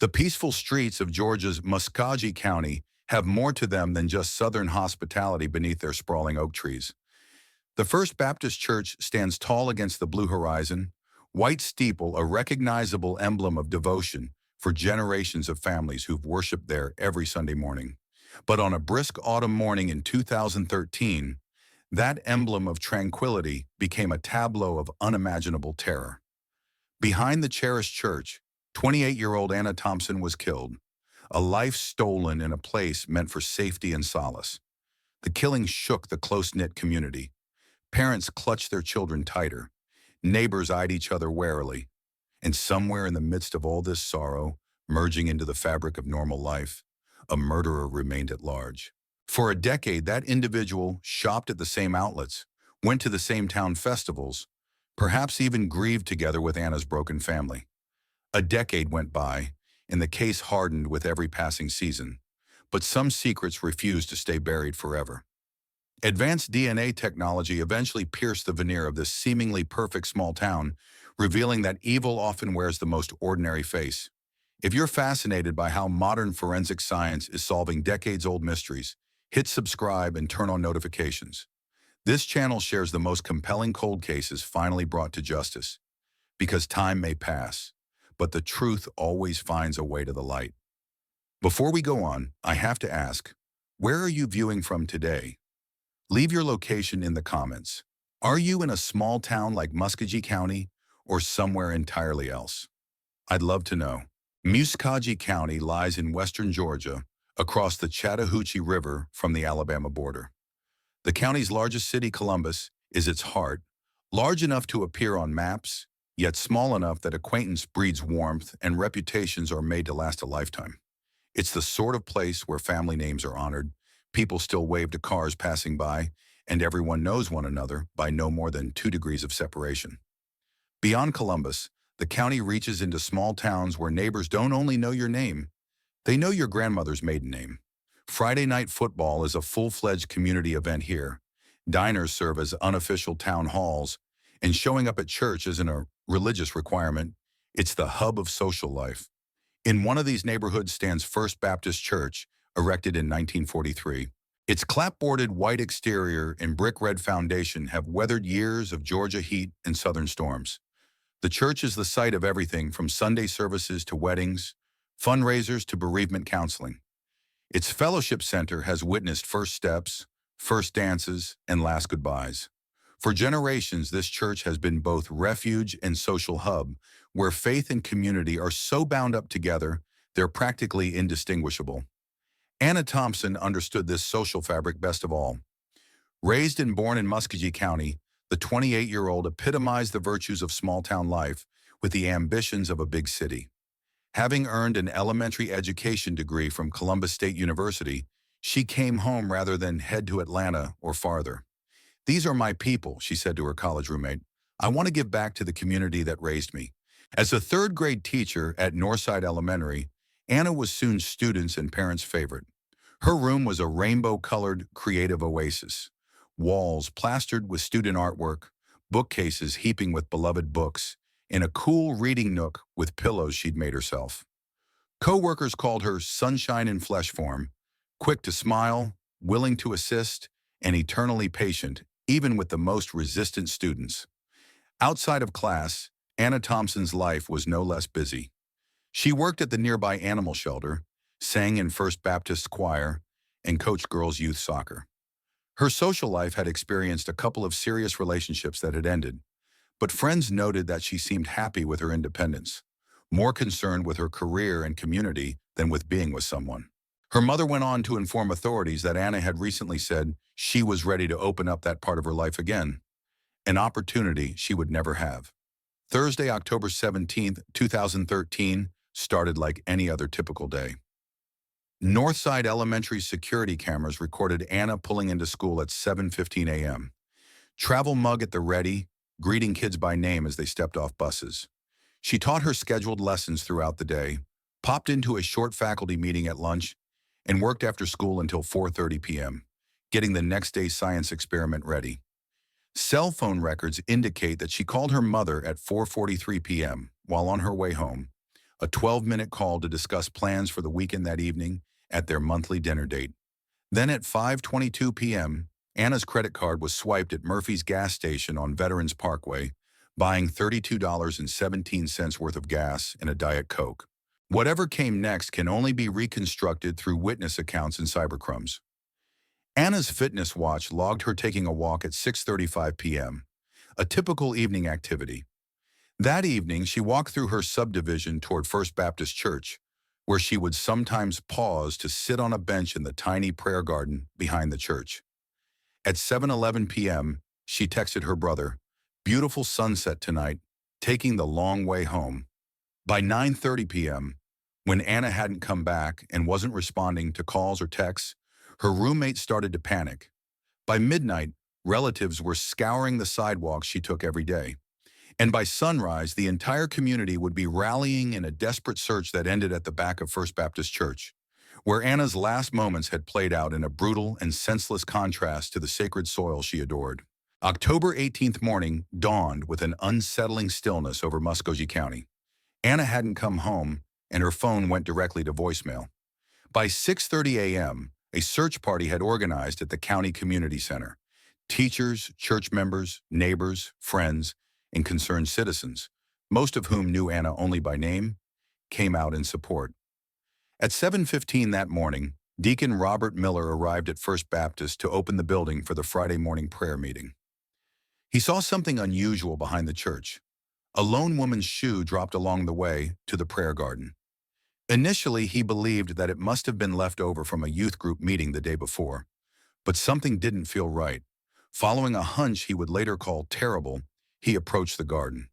The peaceful streets of Georgia's Muscogee County have more to them than just Southern hospitality beneath their sprawling oak trees. The First Baptist Church stands tall against the blue horizon, white steeple a recognizable emblem of devotion for generations of families who've worshiped there every Sunday morning. But on a brisk autumn morning in 2013, that emblem of tranquility became a tableau of unimaginable terror. Behind the cherished church, 28-year-old Anna Thompson was killed, a life stolen in a place meant for safety and solace. The killing shook the close-knit community. Parents clutched their children tighter. Neighbors eyed each other warily. And somewhere in the midst of all this sorrow, merging into the fabric of normal life, a murderer remained at large. For a decade, that individual shopped at the same outlets, went to the same town festivals, perhaps even grieved together with Anna's broken family. A decade went by, and the case hardened with every passing season. But some secrets refused to stay buried forever. Advanced DNA technology eventually pierced the veneer of this seemingly perfect small town, revealing that evil often wears the most ordinary face. If you're fascinated by how modern forensic science is solving decades-old mysteries, hit subscribe and turn on notifications. This channel shares the most compelling cold cases finally brought to justice. Because time may pass, but the truth always finds a way to the light. Before we go on, I have to ask, where are you viewing from today? Leave your location in the comments. Are you in a small town like Muscogee County or somewhere entirely else? I'd love to know. Muscogee County lies in western Georgia, across the Chattahoochee River from the Alabama border. The county's largest city, Columbus, is its heart, large enough to appear on maps, yet small enough that acquaintance breeds warmth and reputations are made to last a lifetime. It's the sort of place where family names are honored, people still wave to cars passing by, and everyone knows one another by no more than 2 degrees of separation. Beyond Columbus, the county reaches into small towns where neighbors don't only know your name, they know your grandmother's maiden name. Friday night football is a full-fledged community event here. Diners serve as unofficial town halls, and showing up at church isn't a religious requirement, it's the hub of social life. In one of these neighborhoods stands First Baptist Church, erected in 1943. Its clapboarded white exterior and brick red foundation have weathered years of Georgia heat and southern storms. The church is the site of everything from Sunday services to weddings, fundraisers to bereavement counseling. Its fellowship center has witnessed first steps, first dances, and last goodbyes. For generations, this church has been both refuge and social hub, where faith and community are so bound up together, they're practically indistinguishable. Anna Thompson understood this social fabric best of all. Raised and born in Muscogee County, the 28-year-old epitomized the virtues of small-town life with the ambitions of a big city. Having earned an elementary education degree from Columbus State University, she came home rather than head to Atlanta or farther. "These are my people," she said to her college roommate. "I want to give back to the community that raised me." As a third-grade teacher at Northside Elementary, Anna was soon students' and parents' favorite. Her room was a rainbow-colored, creative oasis. Walls plastered with student artwork, bookcases heaping with beloved books, and a cool reading nook with pillows she'd made herself. Co-workers called her sunshine in flesh form, quick to smile, willing to assist, and eternally patient, even with the most resistant students. Outside of class, Anna Thompson's life was no less busy. She worked at the nearby animal shelter, sang in First Baptist choir, and coached girls' youth soccer. Her social life had experienced a couple of serious relationships that had ended, but friends noted that she seemed happy with her independence, more concerned with her career and community than with being with someone. Her mother went on to inform authorities that Anna had recently said she was ready to open up that part of her life again, an opportunity she would never have. Thursday, October 17th, 2013, started like any other typical day. Northside Elementary's security cameras recorded Anna pulling into school at 7:15 a.m. Travel mug at the ready, greeting kids by name as they stepped off buses. She taught her scheduled lessons throughout the day, popped into a short faculty meeting at lunch, and worked after school until 4:30 p.m., getting the next day's science experiment ready. Cell phone records indicate that she called her mother at 4:43 p.m. while on her way home, a 12-minute call to discuss plans for the weekend that evening at their monthly dinner date. Then at 5:22 p.m., Anna's credit card was swiped at Murphy's gas station on Veterans Parkway, buying $32.17 worth of gas and a Diet Coke. Whatever came next can only be reconstructed through witness accounts and cybercrimes. Anna's fitness watch logged her taking a walk at 6:35 p.m., a typical evening activity. That evening, she walked through her subdivision toward First Baptist Church, where she would sometimes pause to sit on a bench in the tiny prayer garden behind the church. At 7:11 p.m., she texted her brother, "Beautiful sunset tonight, taking the long way home." By 9:30 p.m., when Anna hadn't come back and wasn't responding to calls or texts, her roommate started to panic. By midnight, relatives were scouring the sidewalks she took every day. And by sunrise, the entire community would be rallying in a desperate search that ended at the back of First Baptist Church, where Anna's last moments had played out in a brutal and senseless contrast to the sacred soil she adored. October 18th morning dawned with an unsettling stillness over Muscogee County. Anna hadn't come home, and her phone went directly to voicemail. By 6:30 a.m., a search party had organized at the county community center. Teachers, church members, neighbors, friends, and concerned citizens, most of whom knew Anna only by name, came out in support. At 7:15 that morning, Deacon Robert Miller arrived at First Baptist to open the building for the Friday morning prayer meeting. He saw something unusual behind the church. A lone woman's shoe dropped along the way to the prayer garden. Initially, he believed that it must have been left over from a youth group meeting the day before, but something didn't feel right. Following a hunch he would later call terrible, he approached the garden.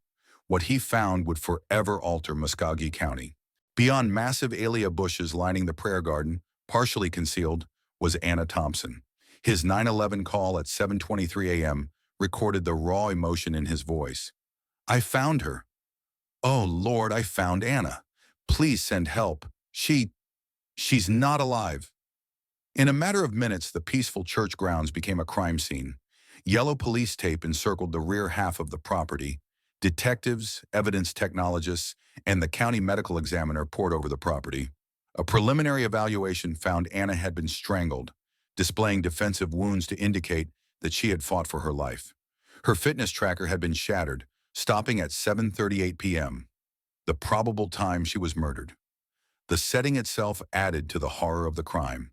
What he found would forever alter Muscogee County. Beyond massive azalea bushes lining the prayer garden, partially concealed, was Anna Thompson. His 911 call at 7:23 a.m. recorded the raw emotion in his voice. "I found her. Oh, Lord, I found Anna. Please send help. She's not alive." In a matter of minutes, the peaceful church grounds became a crime scene. Yellow police tape encircled the rear half of the property. Detectives, evidence technologists, and the county medical examiner poured over the property. A preliminary evaluation found Anna had been strangled, displaying defensive wounds to indicate that she had fought for her life. Her fitness tracker had been shattered, stopping at 7:38 p.m., the probable time she was murdered. The setting itself added to the horror of the crime.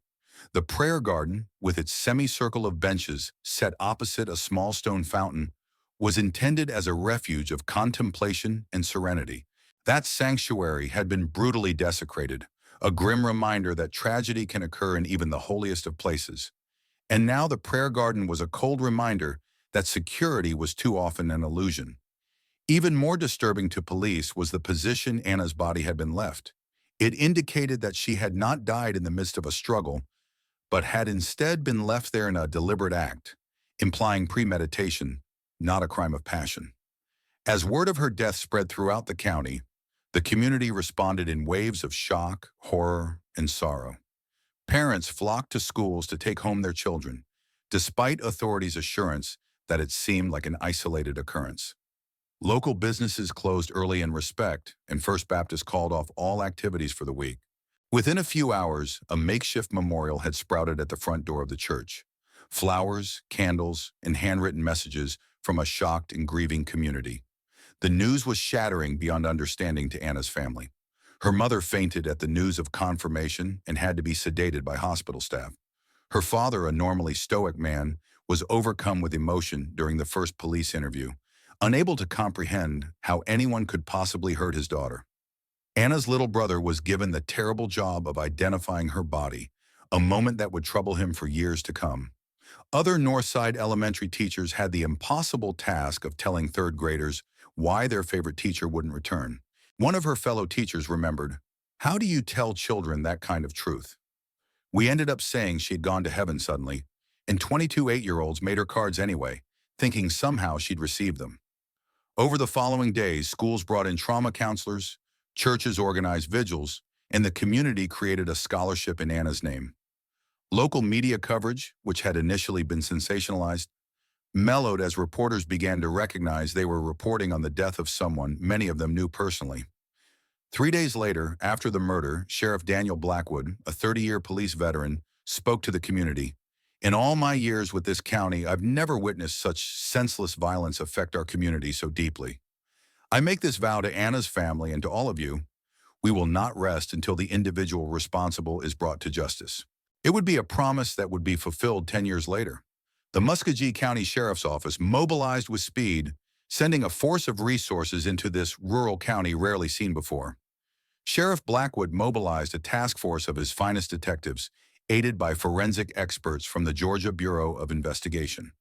The prayer garden, with its semicircle of benches set opposite a small stone fountain, was intended as a refuge of contemplation and serenity. That sanctuary had been brutally desecrated, a grim reminder that tragedy can occur in even the holiest of places. And now the prayer garden was a cold reminder that security was too often an illusion. Even more disturbing to police was the position Anna's body had been left. It indicated that she had not died in the midst of a struggle, but had instead been left there in a deliberate act, implying premeditation, not a crime of passion. As word of her death spread throughout the county, the community responded in waves of shock, horror, and sorrow. Parents flocked to schools to take home their children, despite authorities' assurance that it seemed like an isolated occurrence. Local businesses closed early in respect, and First Baptist called off all activities for the week. Within a few hours, a makeshift memorial had sprouted at the front door of the church. Flowers, candles, and handwritten messages from a shocked and grieving community. The news was shattering beyond understanding to Anna's family. Her mother fainted at the news of confirmation and had to be sedated by hospital staff. Her father, a normally stoic man, was overcome with emotion during the first police interview, unable to comprehend how anyone could possibly hurt his daughter. Anna's little brother was given the terrible job of identifying her body, a moment that would trouble him for years to come. Other Northside elementary teachers had the impossible task of telling third graders why their favorite teacher wouldn't return. One of her fellow teachers remembered, "How do you tell children that kind of truth?" We ended up saying she'd gone to heaven suddenly, and 22 8-year-olds made her cards anyway, thinking somehow she'd receive them. Over the following days, schools brought in trauma counselors, churches organized vigils, and the community created a scholarship in Anna's name. Local media coverage, which had initially been sensationalized, mellowed as reporters began to recognize they were reporting on the death of someone many of them knew personally. 3 days later, after the murder, Sheriff Daniel Blackwood, a 30-year police veteran, spoke to the community. In all my years with this county, I've never witnessed such senseless violence affect our community so deeply. I make this vow to Anna's family and to all of you. We will not rest until the individual responsible is brought to justice. It would be a promise that would be fulfilled 10 years later. The Muscogee County Sheriff's Office mobilized with speed, sending a force of resources into this rural county rarely seen before. Sheriff Blackwood mobilized a task force of his finest detectives, aided by forensic experts from the Georgia Bureau of Investigation.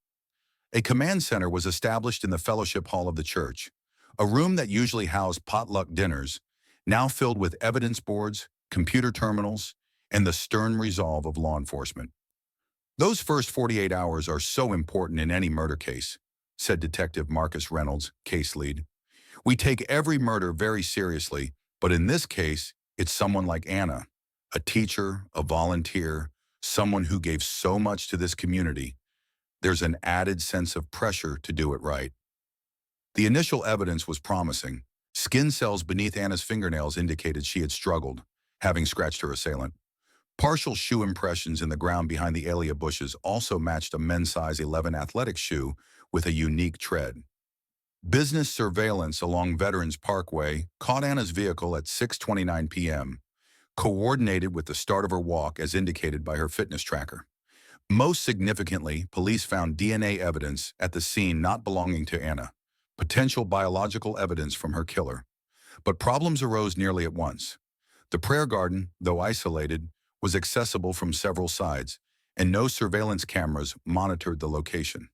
A command center was established in the fellowship hall of the church, a room that usually housed potluck dinners, now filled with evidence boards, computer terminals, and the stern resolve of law enforcement. Those first 48 hours are so important in any murder case, said Detective Marcus Reynolds, case lead. We take every murder very seriously, but in this case, it's someone like Anna, a teacher, a volunteer, someone who gave so much to this community. There's an added sense of pressure to do it right. The initial evidence was promising. Skin cells beneath Anna's fingernails indicated she had struggled, having scratched her assailant. Partial shoe impressions in the ground behind the alea bushes also matched a men's size 11 athletic shoe with a unique tread. Business surveillance along Veterans Parkway caught Anna's vehicle at 6:29 p.m., coordinated with the start of her walk as indicated by her fitness tracker. Most significantly, police found DNA evidence at the scene not belonging to Anna, potential biological evidence from her killer. But problems arose nearly at once. The prayer garden, though isolated, was accessible from several sides, and no surveillance cameras monitored the location.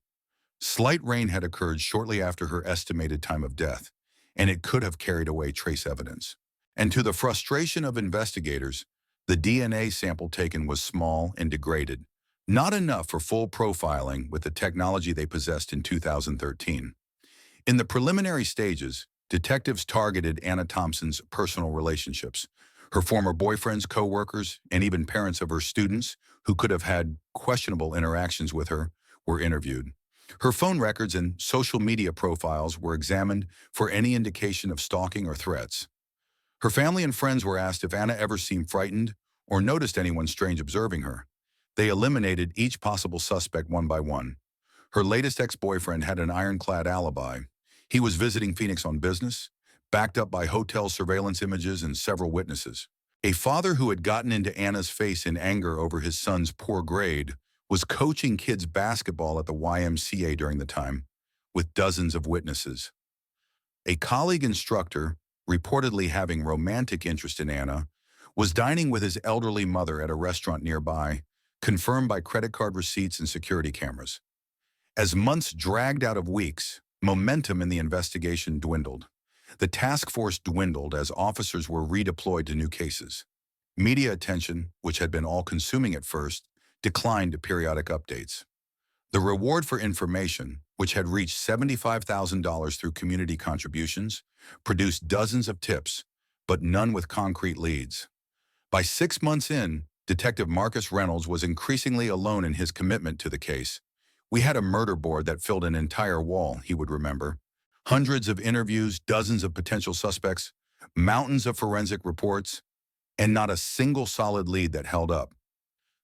Slight rain had occurred shortly after her estimated time of death, and it could have carried away trace evidence. And to the frustration of investigators, the DNA sample taken was small and degraded, not enough for full profiling with the technology they possessed in 2013. In the preliminary stages, detectives targeted Anna Thompson's personal relationships. Her former boyfriends, co-workers, and even parents of her students who could have had questionable interactions with her were interviewed. Her phone records and social media profiles were examined for any indication of stalking or threats. Her family and friends were asked if Anna ever seemed frightened or noticed anyone strange observing her. They eliminated each possible suspect one by one. Her latest ex-boyfriend had an ironclad alibi. He was visiting Phoenix on business, backed up by hotel surveillance images and several witnesses. A father who had gotten into Anna's face in anger over his son's poor grade was coaching kids basketball at the YMCA during the time, with dozens of witnesses. A colleague instructor, reportedly having romantic interest in Anna, was dining with his elderly mother at a restaurant nearby, confirmed by credit card receipts and security cameras. As months dragged out of weeks, momentum in the investigation dwindled. The task force dwindled as officers were redeployed to new cases. Media attention, which had been all-consuming at first, declined to periodic updates. The reward for information, which had reached $75,000 through community contributions, produced dozens of tips, but none with concrete leads. By 6 months in, Detective Marcus Reynolds was increasingly alone in his commitment to the case. We had a murder board that filled an entire wall, he would remember. Hundreds of interviews, dozens of potential suspects, mountains of forensic reports, and not a single solid lead that held up.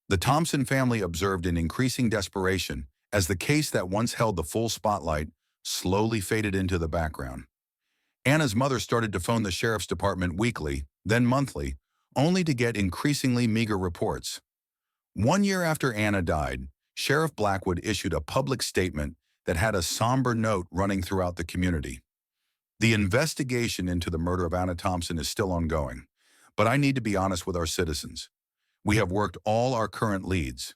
The Thompson family observed an increasing desperation as the case that once held the full spotlight slowly faded into the background. Anna's mother started to phone the sheriff's department weekly, then monthly, only to get increasingly meager reports. 1 year after Anna died, Sheriff Blackwood issued a public statement that had a somber note running throughout the community. The investigation into the murder of Anna Thompson is still ongoing, but I need to be honest with our citizens. We have worked all our current leads.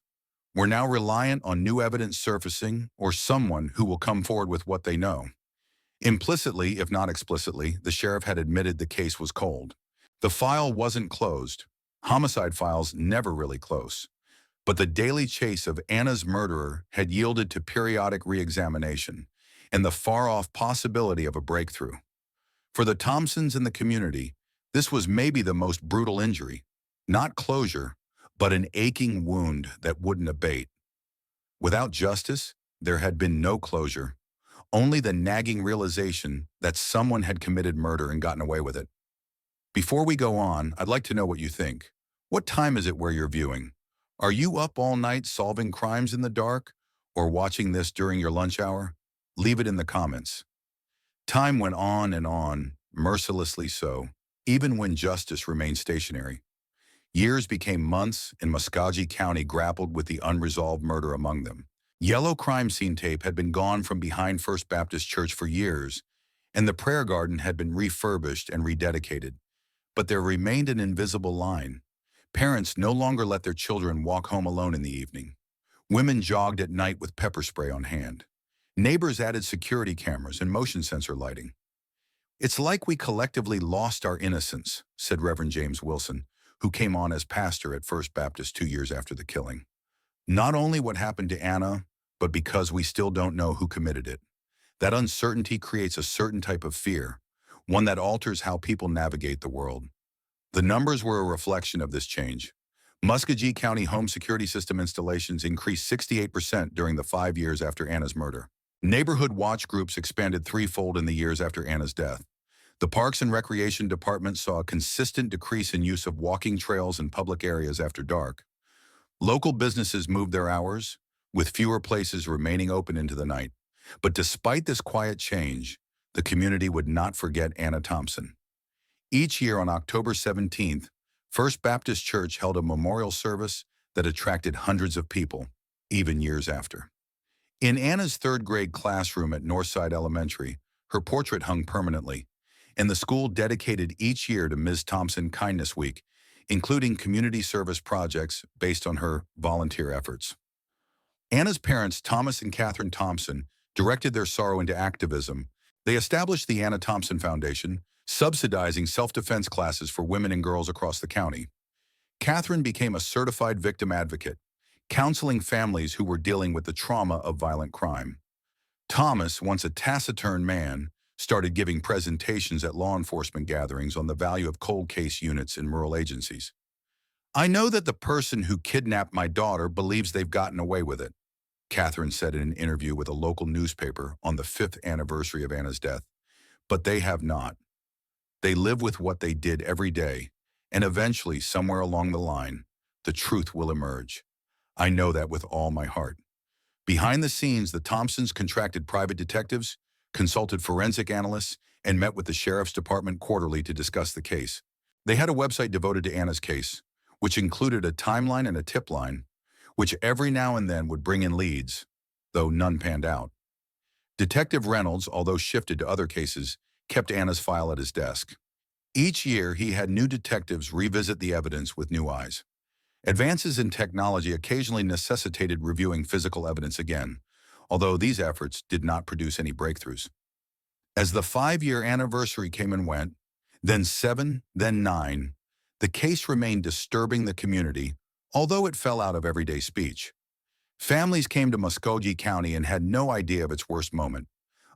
We're now reliant on new evidence surfacing or someone who will come forward with what they know. Implicitly, if not explicitly, the sheriff had admitted the case was cold. The file wasn't closed. Homicide files never really close. But the daily chase of Anna's murderer had yielded to periodic re-examination and the far-off possibility of a breakthrough. For the Thompsons and the community, this was maybe the most brutal injury. Not closure, but an aching wound that wouldn't abate. Without justice, there had been no closure, only the nagging realization that someone had committed murder and gotten away with it. Before we go on, I'd like to know what you think. What time is it where you're viewing? Are you up all night solving crimes in the dark or watching this during your lunch hour? Leave it in the comments. Time went on, mercilessly so, even when justice remained stationary. Years became months, and Muscogee County grappled with the unresolved murder among them. Yellow crime scene tape had been gone from behind First Baptist Church for years, and the prayer garden had been refurbished and rededicated. But there remained an invisible line. Parents no longer let their children walk home alone in the evening. Women jogged at night with pepper spray on hand. Neighbors added security cameras and motion sensor lighting. "It's like we collectively lost our innocence," said Reverend James Wilson, who came on as pastor at First Baptist 2 years after the killing. "Not only what happened to Anna, but because we still don't know who committed it. That uncertainty creates a certain type of fear, one that alters how people navigate the world." The numbers were a reflection of this change. Muscogee County home security system installations increased 68% during the 5 years after Anna's murder. Neighborhood watch groups expanded threefold in the years after Anna's death. The Parks and Recreation Department saw a consistent decrease in use of walking trails in public areas after dark. Local businesses moved their hours, with fewer places remaining open into the night. But despite this quiet change, the community would not forget Anna Thompson. Each year on October 17th, First Baptist Church held a memorial service that attracted hundreds of people, even years after. In Anna's third-grade classroom at Northside Elementary, her portrait hung permanently, and the school dedicated each year to Ms. Thompson Kindness Week, including community service projects based on her volunteer efforts. Anna's parents, Thomas and Catherine Thompson, directed their sorrow into activism. They established the Anna Thompson Foundation, subsidizing self-defense classes for women and girls across the county. Catherine became a certified victim advocate, counseling families who were dealing with the trauma of violent crime. Thomas, once a taciturn man, started giving presentations at law enforcement gatherings on the value of cold case units in rural agencies. "I know that the person who kidnapped my daughter believes they've gotten away with it," Catherine said in an interview with a local newspaper on the 5th anniversary of Anna's death. "But they have not. They live with what they did every day, and eventually, somewhere along the line, the truth will emerge. I know that with all my heart." Behind the scenes, the Thompsons contracted private detectives, consulted forensic analysts, and met with the Sheriff's Department quarterly to discuss the case. They had a website devoted to Anna's case, which included a timeline and a tip line, which every now and then would bring in leads, though none panned out. Detective Reynolds, although shifted to other cases, kept Anna's file at his desk. Each year, he had new detectives revisit the evidence with new eyes. Advances in technology occasionally necessitated reviewing physical evidence again, although these efforts did not produce any breakthroughs. As the 5-year anniversary came and went, then 7, then 9, the case remained disturbing the community, although it fell out of everyday speech. Families came to Muscogee County and had no idea of its worst moment,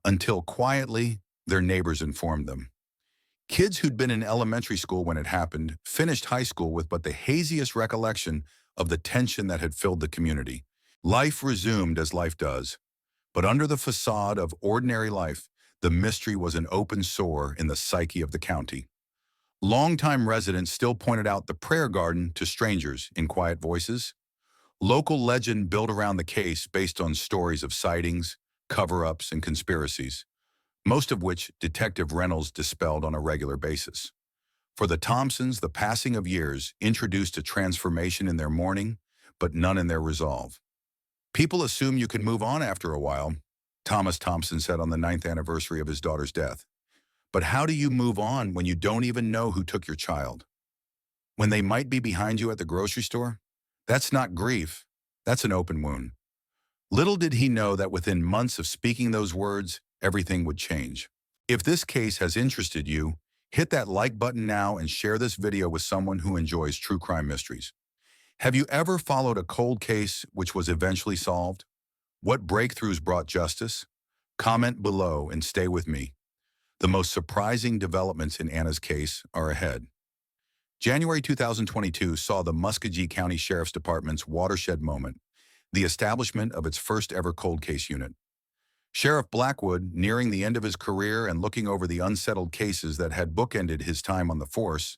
until quietly, their neighbors informed them. Kids who'd been in elementary school when it happened finished high school with but the haziest recollection of the tension that had filled the community. Life resumed as life does, but under the facade of ordinary life, the mystery was an open sore in the psyche of the county. Longtime residents still pointed out the prayer garden to strangers in quiet voices. Local legend built around the case based on stories of sightings, cover-ups, and conspiracies, most of which Detective Reynolds dispelled on a regular basis. For the Thompsons, the passing of years introduced a transformation in their mourning, but none in their resolve. "People assume you can move on after a while," Thomas Thompson said on the 9th anniversary of his daughter's death. "But how do you move on when you don't even know who took your child? When they might be behind you at the grocery store? That's not grief. That's an open wound." Little did he know that within months of speaking those words, everything would change. If this case has interested you, hit that like button now and share this video with someone who enjoys true crime mysteries. Have you ever followed a cold case which was eventually solved? What breakthroughs brought justice? Comment below and stay with me. The most surprising developments in Anna's case are ahead. January 2022 saw the Muscogee County Sheriff's Department's watershed moment, the establishment of its first ever cold case unit. Sheriff Blackwood, nearing the end of his career and looking over the unsettled cases that had bookended his time on the force,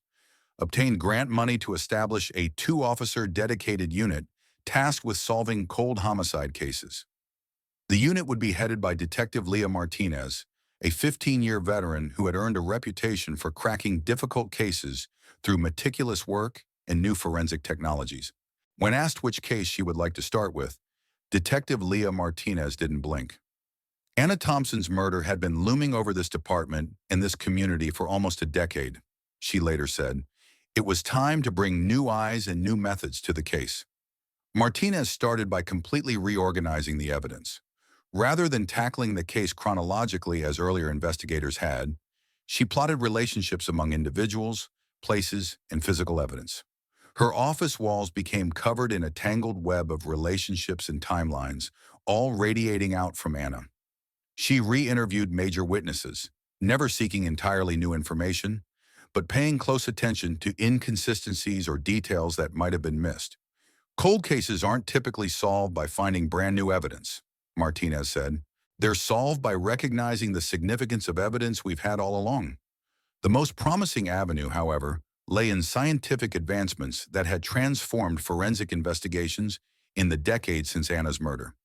obtained grant money to establish a two-officer dedicated unit tasked with solving cold homicide cases. The unit would be headed by Detective Leah Martinez, a 15-year veteran who had earned a reputation for cracking difficult cases through meticulous work and new forensic technologies. When asked which case she would like to start with, Detective Leah Martinez didn't blink. Anna Thompson's murder had been looming over this department and this community for almost a decade, she later said. It was time to bring new eyes and new methods to the case. Martinez started by completely reorganizing the evidence. Rather than tackling the case chronologically as earlier investigators had, she plotted relationships among individuals, places, and physical evidence. Her office walls became covered in a tangled web of relationships and timelines, all radiating out from Anna. She re-interviewed major witnesses, never seeking entirely new information, but paying close attention to inconsistencies or details that might have been missed. Cold cases aren't typically solved by finding brand new evidence, Martinez said. They're solved by recognizing the significance of evidence we've had all along. The most promising avenue, however, lay in scientific advancements that had transformed forensic investigations in the decades since Anna's murder.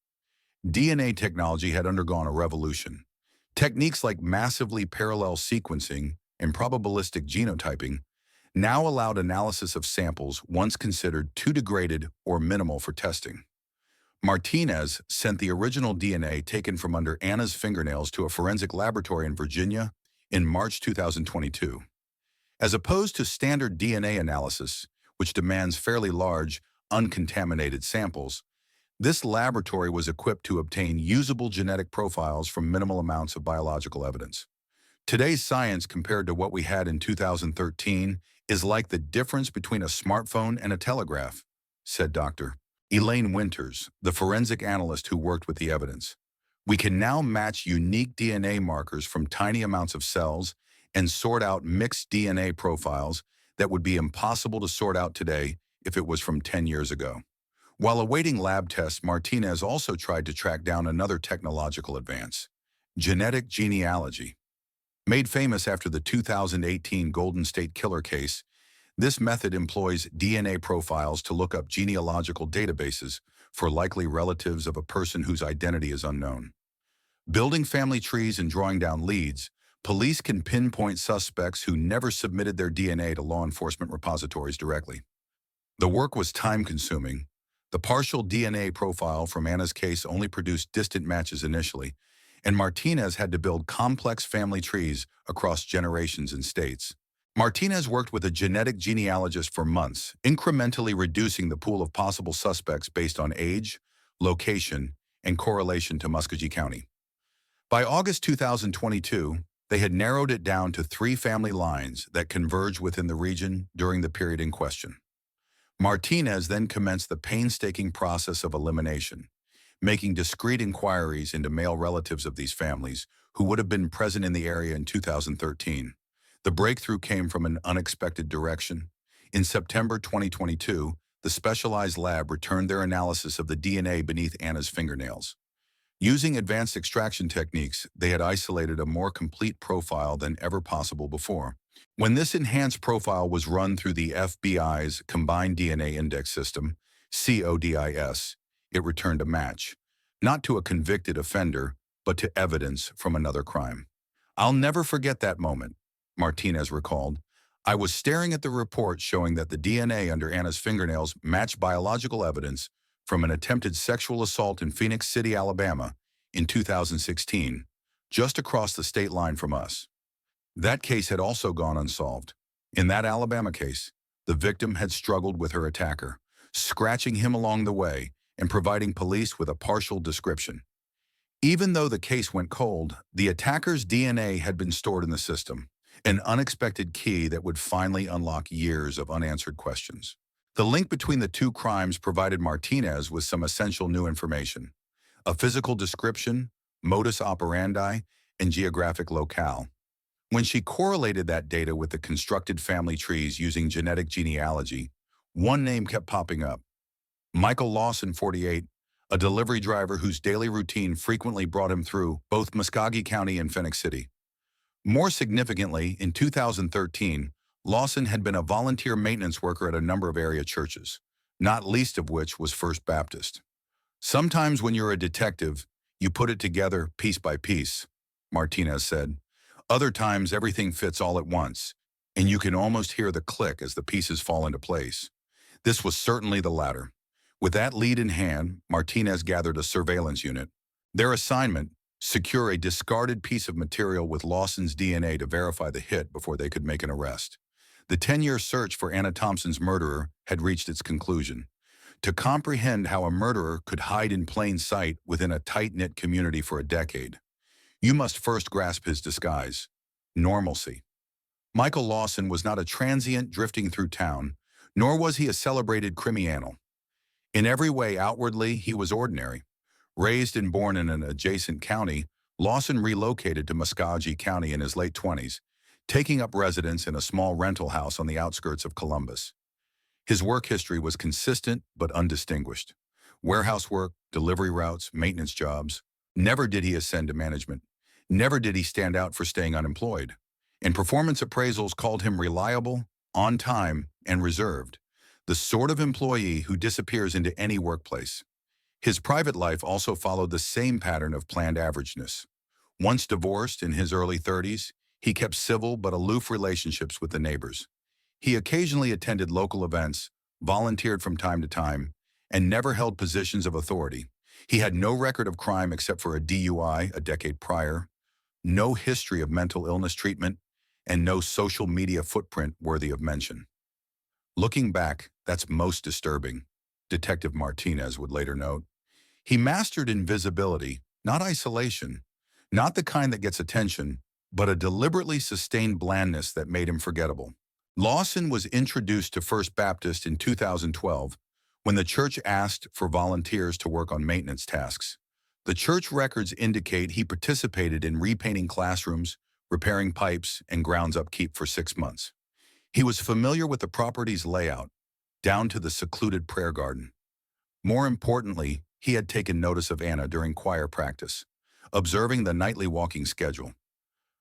DNA technology had undergone a revolution. Techniques like massively parallel sequencing and probabilistic genotyping now allowed analysis of samples once considered too degraded or minimal for testing. Martinez sent the original DNA taken from under Anna's fingernails to a forensic laboratory in Virginia in March 2022. As opposed to standard DNA analysis, which demands fairly large, uncontaminated samples, this laboratory was equipped to obtain usable genetic profiles from minimal amounts of biological evidence. Today's science, compared to what we had in 2013, is like the difference between a smartphone and a telegraph, said Dr. Elaine Winters, the forensic analyst who worked with the evidence. We can now match unique DNA markers from tiny amounts of cells and sort out mixed DNA profiles that would be impossible to sort out today if it was from 10 years ago. While awaiting lab tests, Martinez also tried to track down another technological advance: genetic genealogy. Made famous after the 2018 Golden State Killer case, this method employs DNA profiles to look up genealogical databases for likely relatives of a person whose identity is unknown. Building family trees and drawing down leads, police can pinpoint suspects who never submitted their DNA to law enforcement repositories directly. The work was time-consuming. The partial DNA profile from Anna's case only produced distant matches initially, and Martinez had to build complex family trees across generations and states. Martinez worked with a genetic genealogist for months, incrementally reducing the pool of possible suspects based on age, location, and correlation to Muscogee County. By August 2022, they had narrowed it down to 3 family lines that converged within the region during the period in question. Martinez then commenced the painstaking process of elimination, making discreet inquiries into male relatives of these families who would have been present in the area in 2013. The breakthrough came from an unexpected direction. In September 2022, the specialized lab returned their analysis of the DNA beneath Anna's fingernails. Using advanced extraction techniques, they had isolated a more complete profile than ever possible before. When this enhanced profile was run through the FBI's Combined DNA Index System, CODIS, it returned a match, not to a convicted offender, but to evidence from another crime. "I'll never forget that moment," Martinez recalled. "I was staring at the report showing that the DNA under Anna's fingernails matched biological evidence from an attempted sexual assault in Phoenix City, Alabama, in 2016, just across the state line from us." That case had also gone unsolved. In that Alabama case, the victim had struggled with her attacker, scratching him along the way and providing police with a partial description. Even though the case went cold, the attacker's DNA had been stored in the system, an unexpected key that would finally unlock years of unanswered questions. The link between the two crimes provided Martinez with some essential new information: a physical description, modus operandi, and geographic locale. When she correlated that data with the constructed family trees using genetic genealogy, one name kept popping up: Michael Lawson, 48, a delivery driver whose daily routine frequently brought him through both Muscogee County and Phoenix City. More significantly, in 2013, Lawson had been a volunteer maintenance worker at a number of area churches, not least of which was First Baptist. "Sometimes when you're a detective, you put it together piece by piece," Martinez said. "Other times everything fits all at once, and you can almost hear the click as the pieces fall into place." This was certainly the latter. With that lead in hand, Martinez gathered a surveillance unit. Their assignment: secure a discarded piece of material with Lawson's DNA to verify the hit before they could make an arrest. The 10-year search for Anna Thompson's murderer had reached its conclusion. To comprehend how a murderer could hide in plain sight within a tight-knit community for a decade, you must first grasp his disguise: normalcy. Michael Lawson was not a transient drifting through town, nor was he a celebrated criminal. In every way outwardly, he was ordinary. Raised and born in an adjacent county, Lawson relocated to Muscogee County in his late 20s, taking up residence in a small rental house on the outskirts of Columbus. His work history was consistent but undistinguished. Warehouse work, delivery routes, maintenance jobs. Never did he ascend to management. Never did he stand out for staying unemployed. And performance appraisals called him reliable, on time, and reserved. The sort of employee who disappears into any workplace. His private life also followed the same pattern of planned averageness. Once divorced in his early 30s, he kept civil but aloof relationships with the neighbors. He occasionally attended local events, volunteered from time to time, and never held positions of authority. He had no record of crime except for a DUI a decade prior, no history of mental illness treatment, and no social media footprint worthy of mention. "Looking back, that's most disturbing," Detective Martinez would later note. He mastered invisibility, not isolation, not the kind that gets attention, but a deliberately sustained blandness that made him forgettable. Lawson was introduced to First Baptist in 2012 when the church asked for volunteers to work on maintenance tasks. The church records indicate he participated in repainting classrooms, repairing pipes, and grounds upkeep for 6 months. He was familiar with the property's layout, down to the secluded prayer garden. More importantly, he had taken notice of Anna during choir practice, observing the nightly walking schedule.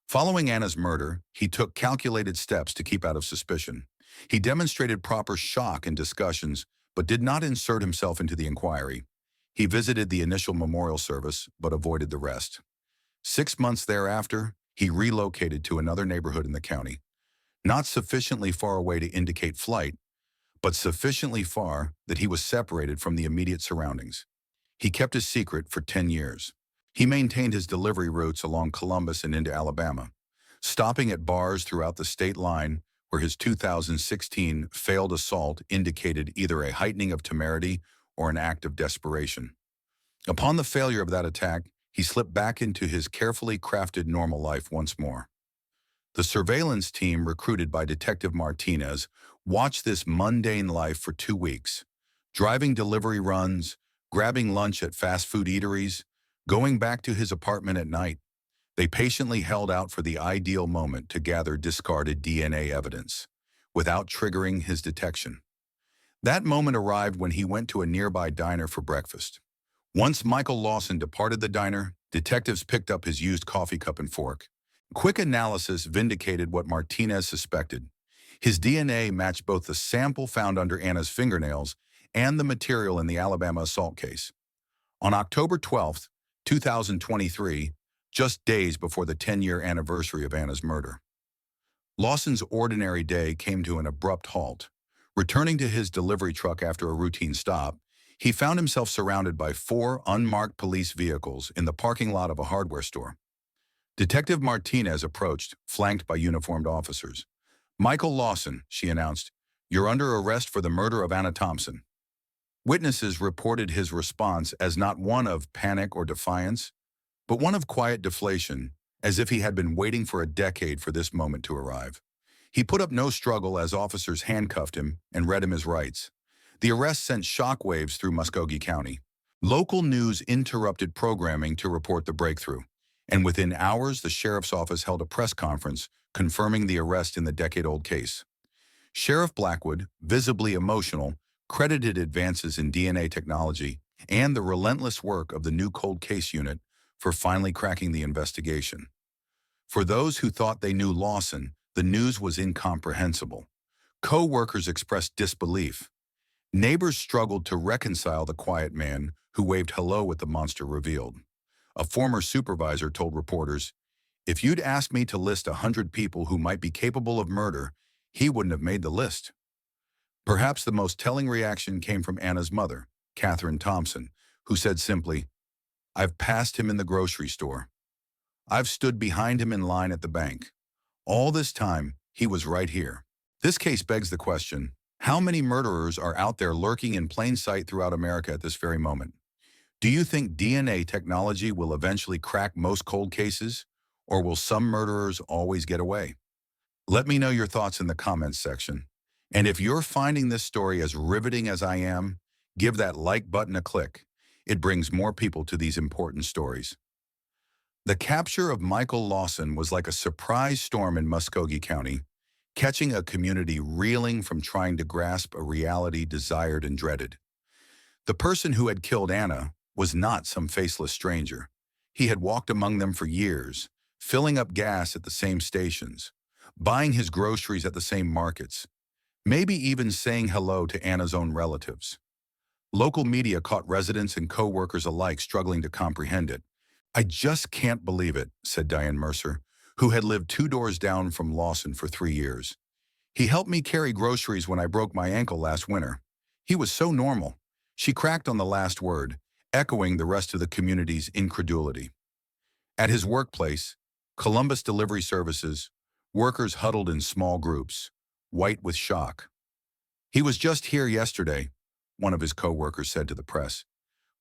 Following Anna's murder, he took calculated steps to keep out of suspicion. He demonstrated proper shock in discussions, but did not insert himself into the inquiry. He visited the initial memorial service, but avoided the rest. 6 months thereafter, he relocated to another neighborhood in the county, not sufficiently far away to indicate flight, but sufficiently far that he was separated from the immediate surroundings. He kept his secret for 10 years. He maintained his delivery routes along Columbus and into Alabama, stopping at bars throughout the state line where his 2016 failed assault indicated either a heightening of temerity or an act of desperation. Upon the failure of that attack, he slipped back into his carefully crafted normal life once more. The surveillance team recruited by Detective Martinez watched this mundane life for 2 weeks, driving delivery runs, grabbing lunch at fast food eateries, going back to his apartment at night. They patiently held out for the ideal moment to gather discarded DNA evidence, without triggering his detection. That moment arrived when he went to a nearby diner for breakfast. Once Michael Lawson departed the diner, detectives picked up his used coffee cup and fork. Quick analysis vindicated what Martinez suspected. His DNA matched both the sample found under Anna's fingernails and the material in the Alabama assault case. On October 12, 2023, just days before the 10-year anniversary of Anna's murder, Lawson's ordinary day came to an abrupt halt. Returning to his delivery truck after a routine stop, he found himself surrounded by 4 unmarked police vehicles in the parking lot of a hardware store. Detective Martinez approached, flanked by uniformed officers. "Michael Lawson," she announced, "you're under arrest for the murder of Anna Thompson." Witnesses reported his response as not one of panic or defiance, but one of quiet deflation, as if he had been waiting for a decade for this moment to arrive. He put up no struggle as officers handcuffed him and read him his rights. The arrest sent shockwaves through Muscogee County. Local news interrupted programming to report the breakthrough, and within hours the sheriff's office held a press conference confirming the arrest in the decade-old case. Sheriff Blackwood, visibly emotional, credited advances in DNA technology and the relentless work of the new cold case unit for finally cracking the investigation. For those who thought they knew Lawson, the news was incomprehensible. Co-workers expressed disbelief. Neighbors struggled to reconcile the quiet man who waved hello at the monster revealed. A former supervisor told reporters, "If you'd asked me to list 100 people who might be capable of murder, he wouldn't have made the list." Perhaps the most telling reaction came from Anna's mother, Catherine Thompson, who said simply, "I've passed him in the grocery store. I've stood behind him in line at the bank. All this time, he was right here." This case begs the question, how many murderers are out there lurking in plain sight throughout America at this very moment? Do you think DNA technology will eventually crack most cold cases, or will some murderers always get away? Let me know your thoughts in the comments section. And if you're finding this story as riveting as I am, give that like button a click. It brings more people to these important stories. The capture of Michael Lawson was like a surprise storm in Muscogee County, catching a community reeling from trying to grasp a reality desired and dreaded. The person who had killed Anna was not some faceless stranger. He had walked among them for years, filling up gas at the same stations, buying his groceries at the same markets, maybe even saying hello to Anna's own relatives. Local media caught residents and co-workers alike struggling to comprehend it. "I just can't believe it," said Diane Mercer, who had lived 2 doors down from Lawson for 3 years. "He helped me carry groceries when I broke my ankle last winter. He was so normal." She cracked on the last word, echoing the rest of the community's incredulity. At his workplace, Columbus Delivery Services, workers huddled in small groups, white with shock. "He was just here yesterday," one of his co-workers said to the press.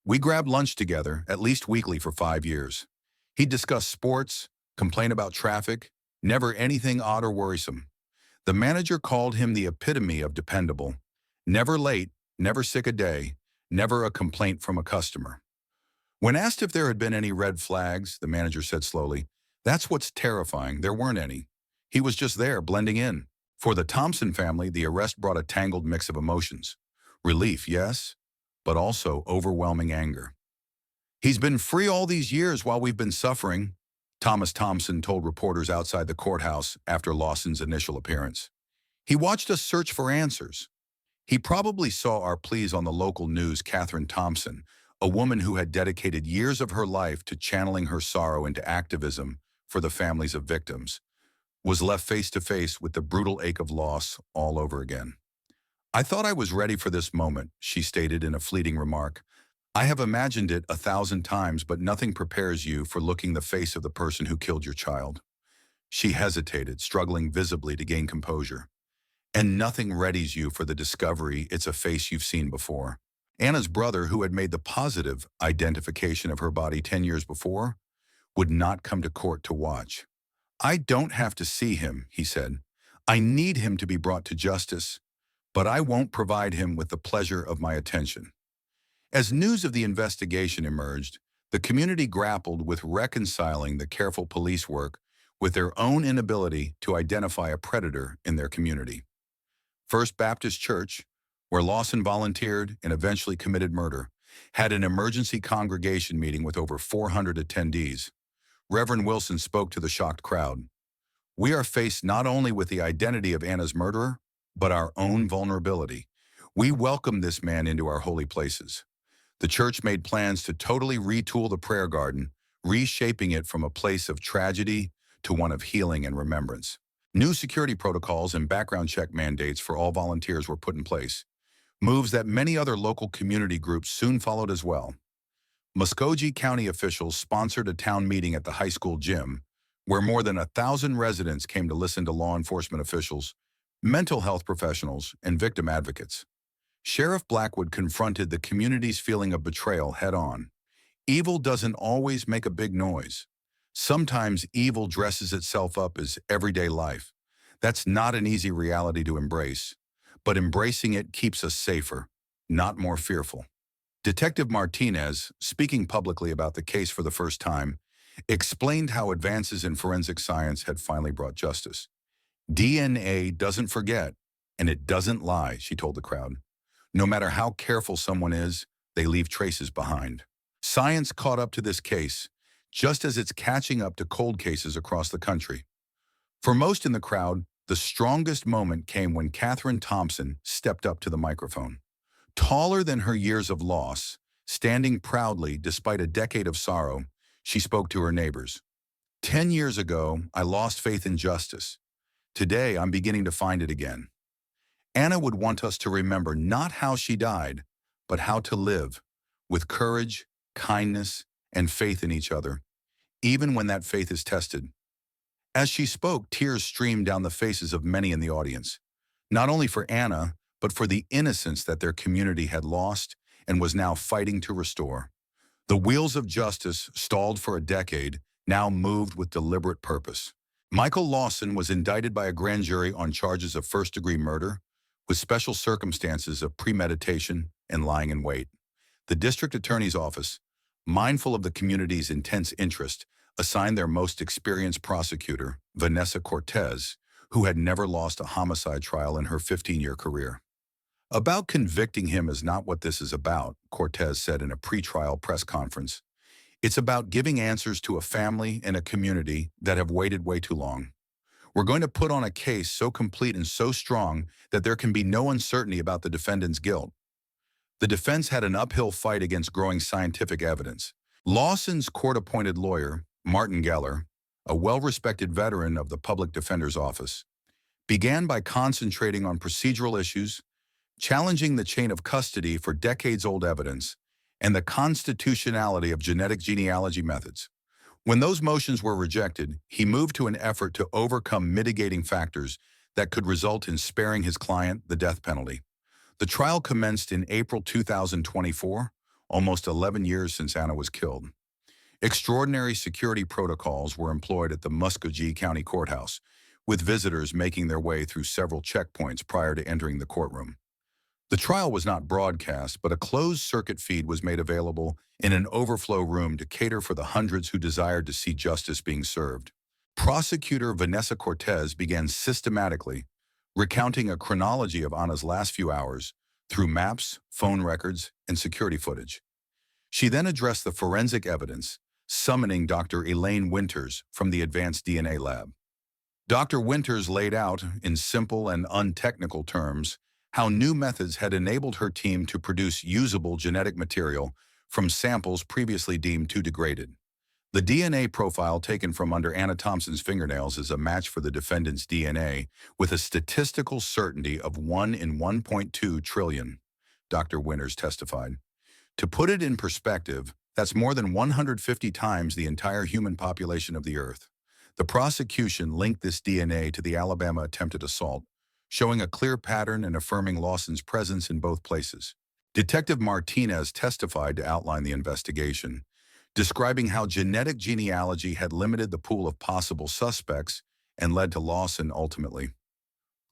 "We grabbed lunch together, at least weekly for 5 years. He'd discuss sports, complain about traffic, never anything odd or worrisome. The manager called him the epitome of dependable. Never late, never sick a day, never a complaint from a customer." When asked if there had been any red flags, the manager said slowly, "That's what's terrifying, there weren't any. He was just there, blending in." For the Thompson family, the arrest brought a tangled mix of emotions. Relief, yes, but also overwhelming anger. "He's been free all these years while we've been suffering," Thomas Thompson told reporters outside the courthouse after Lawson's initial appearance. "He watched us search for answers. He probably saw our pleas on the local news." Catherine Thompson, a woman who had dedicated years of her life to channeling her sorrow into activism for the families of victims, was left face to face with the brutal ache of loss all over again. "I thought I was ready for this moment," she stated in a fleeting remark. "I have imagined it 1,000 times, but nothing prepares you for looking the face of the person who killed your child." She hesitated, struggling visibly to gain composure. "And nothing readies you for the discovery it's a face you've seen before." Anna's brother, who had made the positive identification of her body 10 years before, would not come to court to watch. "I don't have to see him," he said. "I need him to be brought to justice, but I won't provide him with the pleasure of my attention." As news of the investigation emerged, the community grappled with reconciling the careful police work with their own inability to identify a predator in their community. First Baptist Church, where Lawson volunteered and eventually committed murder, had an emergency congregation meeting with over 400 attendees. Reverend Wilson spoke to the shocked crowd. "We are faced not only with the identity of Anna's murderer, but our own vulnerability. We welcome this man into our holy places." The church made plans to totally retool the prayer garden, reshaping it from a place of tragedy to one of healing and remembrance. New security protocols and background check mandates for all volunteers were put in place, moves that many other local community groups soon followed as well. Muscogee County officials sponsored a town meeting at the high school gym, where more than 1,000 residents came to listen to law enforcement officials, mental health professionals, and victim advocates. Sheriff Blackwood confronted the community's feeling of betrayal head-on. "Evil doesn't always make a big noise. Sometimes evil dresses itself up as everyday life. That's not an easy reality to embrace, but embracing it keeps us safer, not more fearful." Detective Martinez, speaking publicly about the case for the first time, explained how advances in forensic science had finally brought justice. "DNA doesn't forget, and it doesn't lie," she told the crowd. "No matter how careful someone is, they leave traces behind. Science caught up to this case, just as it's catching up to cold cases across the country. For most in the crowd, the strongest moment came when Anna Thompson stepped up to the microphone. Taller than her years of loss, standing proudly despite a decade of sorrow, she spoke to her neighbors. 10 years ago, I lost faith in justice. Today, I'm beginning to find it again. Anna would want us to remember not how she died, but how to live, with courage, kindness, and faith in each other, even when that faith is tested. As she spoke, tears streamed down the faces of many in the audience, not only for Anna, but for the innocence that their community had lost and was now fighting to restore. The wheels of justice, stalled for a decade, now moved with deliberate purpose. Michael Lawson was indicted by a grand jury on charges of first-degree murder, with special circumstances of premeditation and lying in wait. The district attorney's office, mindful of the community's intense interest, assigned their most experienced prosecutor, Vanessa Cortez, who had never lost a homicide trial in her 15-year career. About convicting him is not what this is about, Cortez said in a pre-trial press conference. It's about giving answers to a family and a community that have waited way too long. We're going to put on a case so complete and so strong that there can be no uncertainty about the defendant's guilt. The defense had an uphill fight against growing scientific evidence. Lawson's court-appointed lawyer, Martin Geller, a well-respected veteran of the public defender's office, began by concentrating on procedural issues, challenging the chain of custody for decades-old evidence, and the constitutionality of genetic genealogy methods. When those motions were rejected, he moved to an effort to overcome mitigating factors that could result in sparing his client the death penalty. The trial commenced in April 2024, almost 11 years since Anna was killed. Extraordinary security protocols were employed at the Muscogee County Courthouse, with visitors making their way through several checkpoints prior to entering the courtroom. The trial was not broadcast, but a closed-circuit feed was made available in an overflow room to cater for the hundreds who desired to see justice being served. Prosecutor Vanessa Cortez began systematically recounting a chronology of Anna's last few hours through maps, phone records, and security footage. She then addressed the forensic evidence, summoning Dr. Elaine Winters from the Advanced DNA Lab. Dr. Winters laid out, in simple and untechnical terms, how new methods had enabled her team to produce usable genetic material from samples previously deemed too degraded. The DNA profile taken from under Anna Thompson's fingernails is a match for the defendant's DNA with a statistical certainty of 1 in 1.2 trillion, Dr. Winters testified. To put it in perspective, that's more than 150 times the entire human population of the Earth. The prosecution linked this DNA to the Alabama attempted assault, showing a clear pattern and affirming Lawson's presence in both places. Detective Martinez testified to outline the investigation, describing how genetic genealogy had limited the pool of possible suspects and led to Lawson ultimately.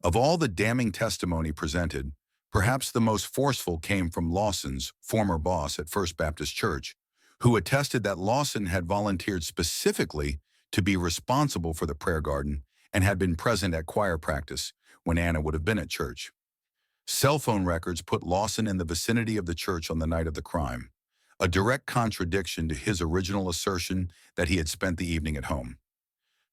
Of all the damning testimony presented, perhaps the most forceful came from Lawson's former boss at First Baptist Church, who attested that Lawson had volunteered specifically to be responsible for the prayer garden and had been present at choir practice when Anna would have been at church. Cell phone records put Lawson in the vicinity of the church on the night of the crime, a direct contradiction to his original assertion that he had spent the evening at home.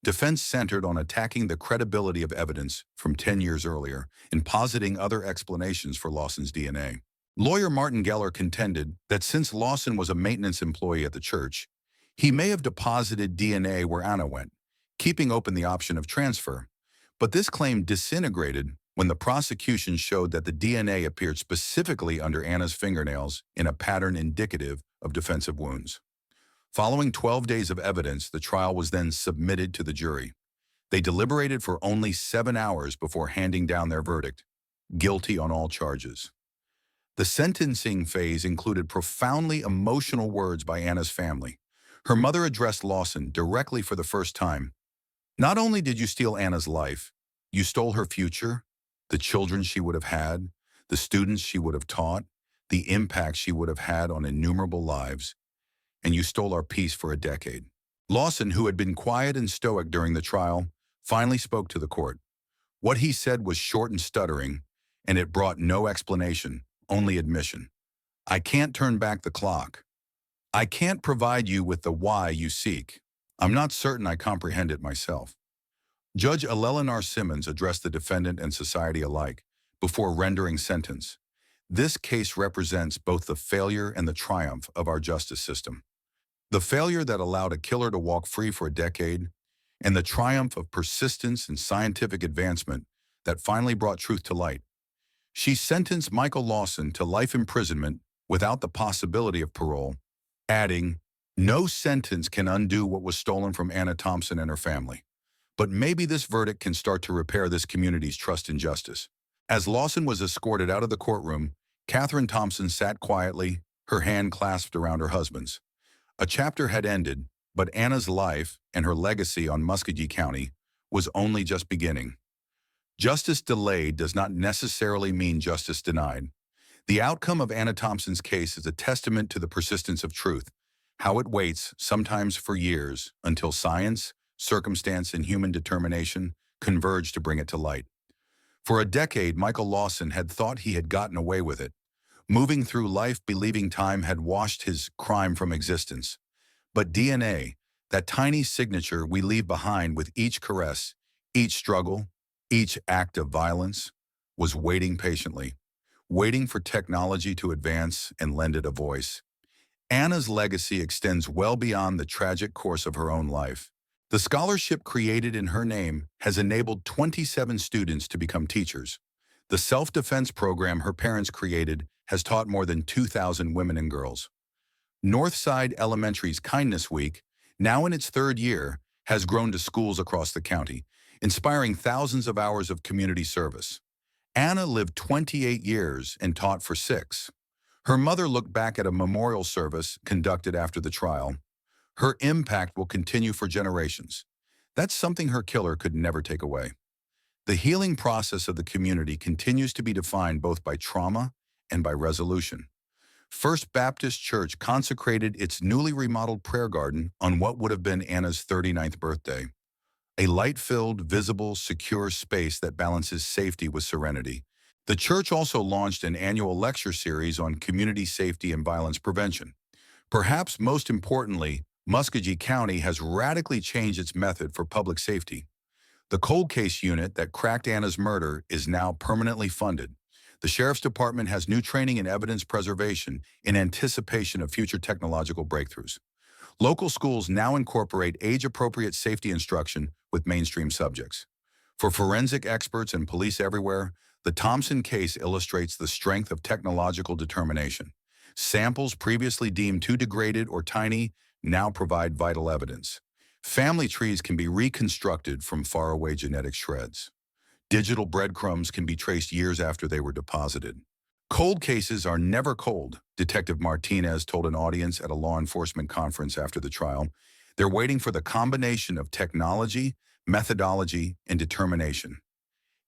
Defense centered on attacking the credibility of evidence from 10 years earlier and positing other explanations for Lawson's DNA. Lawyer Martin Geller contended that since Lawson was a maintenance employee at the church, he may have deposited DNA where Anna went, keeping open the option of transfer. But this claim disintegrated when the prosecution showed that the DNA appeared specifically under Anna's fingernails in a pattern indicative of defensive wounds. Following 12 days of evidence, the trial was then submitted to the jury. They deliberated for only 7 hours before handing down their verdict, guilty on all charges. The sentencing phase included profoundly emotional words by Anna's family. Her mother addressed Lawson directly for the first time. Not only did you steal Anna's life, you stole her future, the children she would have had, the students she would have taught, the impact she would have had on innumerable lives, and you stole our peace for a decade. Lawson, who had been quiet and stoic during the trial, finally spoke to the court. What he said was short and stuttering, and it brought no explanation, only admission. I can't turn back the clock. I can't provide you with the why you seek. I'm not certain I comprehend it myself. Judge Eleanor Simmons addressed the defendant and society alike before rendering sentence. This case represents both the failure and the triumph of our justice system. The failure that allowed a killer to walk free for a decade, and the triumph of persistence and scientific advancement that finally brought truth to light. She sentenced Michael Lawson to life imprisonment without the possibility of parole, adding, "No sentence can undo what was stolen from Anna Thompson and her family. But maybe this verdict can start to repair this community's trust in justice." As Lawson was escorted out of the courtroom, Catherine Thompson sat quietly, her hand clasped around her husband's. A chapter had ended, but Anna's life and her legacy on Muscogee County was only just beginning. Justice delayed does not necessarily mean justice denied. The outcome of Anna Thompson's case is a testament to the persistence of truth, how it waits, sometimes for years, until science, circumstance, and human determination converge to bring it to light. For a decade, Michael Lawson had thought he had gotten away with it, moving through life believing time had washed his crime from existence. But DNA, that tiny signature we leave behind with each caress, each struggle, each act of violence, was waiting patiently, waiting for technology to advance and lend it a voice. Anna's legacy extends well beyond the tragic course of her own life. The scholarship created in her name has enabled 27 students to become teachers. The self-defense program her parents created has taught more than 2,000 women and girls. Northside Elementary's Kindness Week, now in its third year, has grown to schools across the county, inspiring thousands of hours of community service. Anna lived 28 years and taught for 6. Her mother looked back at a memorial service conducted after the trial. Her impact will continue for generations. That's something her killer could never take away. The healing process of the community continues to be defined both by trauma and by resolution. First Baptist Church consecrated its newly remodeled prayer garden on what would have been Anna's 39th birthday. A light-filled, visible, secure space that balances safety with serenity. The church also launched an annual lecture series on community safety and violence prevention. Perhaps most importantly, Muscogee County has radically changed its method for public safety. The cold case unit that cracked Anna's murder is now permanently funded. The Sheriff's Department has new training in evidence preservation in anticipation of future technological breakthroughs. Local schools now incorporate age-appropriate safety instruction with mainstream subjects. For forensic experts and police everywhere, the Thompson case illustrates the strength of technological determination. Samples previously deemed too degraded or tiny now provide vital evidence. Family trees can be reconstructed from faraway genetic shreds. Digital breadcrumbs can be traced years after they were deposited. Cold cases are never cold, Detective Martinez told an audience at a law enforcement conference after the trial. They're waiting for the combination of technology, methodology, and determination.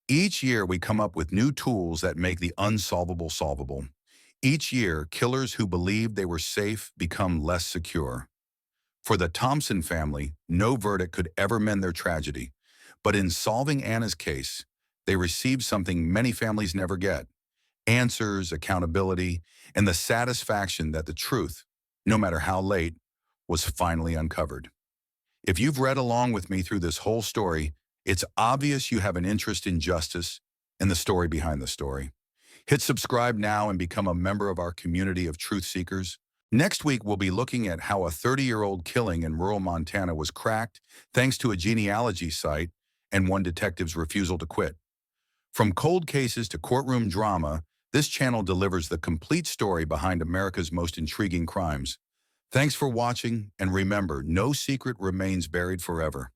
Each year, we come up with new tools that make the unsolvable solvable. Each year, killers who believed they were safe become less secure. For the Thompson family, no verdict could ever mend their tragedy. But in solving Anna's case, they received something many families never get: answers, accountability, and the satisfaction that the truth, no matter how late, was finally uncovered. If you've read along with me through this whole story, it's obvious you have an interest in justice and the story behind the story. Hit subscribe now and become a member of our community of truth seekers. Next week, we'll be looking at how a 30-year-old killing in rural Montana was cracked thanks to a genealogy site and one detective's refusal to quit. From cold cases to courtroom drama, this channel delivers the complete story behind America's most intriguing crimes. Thanks for watching, and remember, no secret remains buried forever.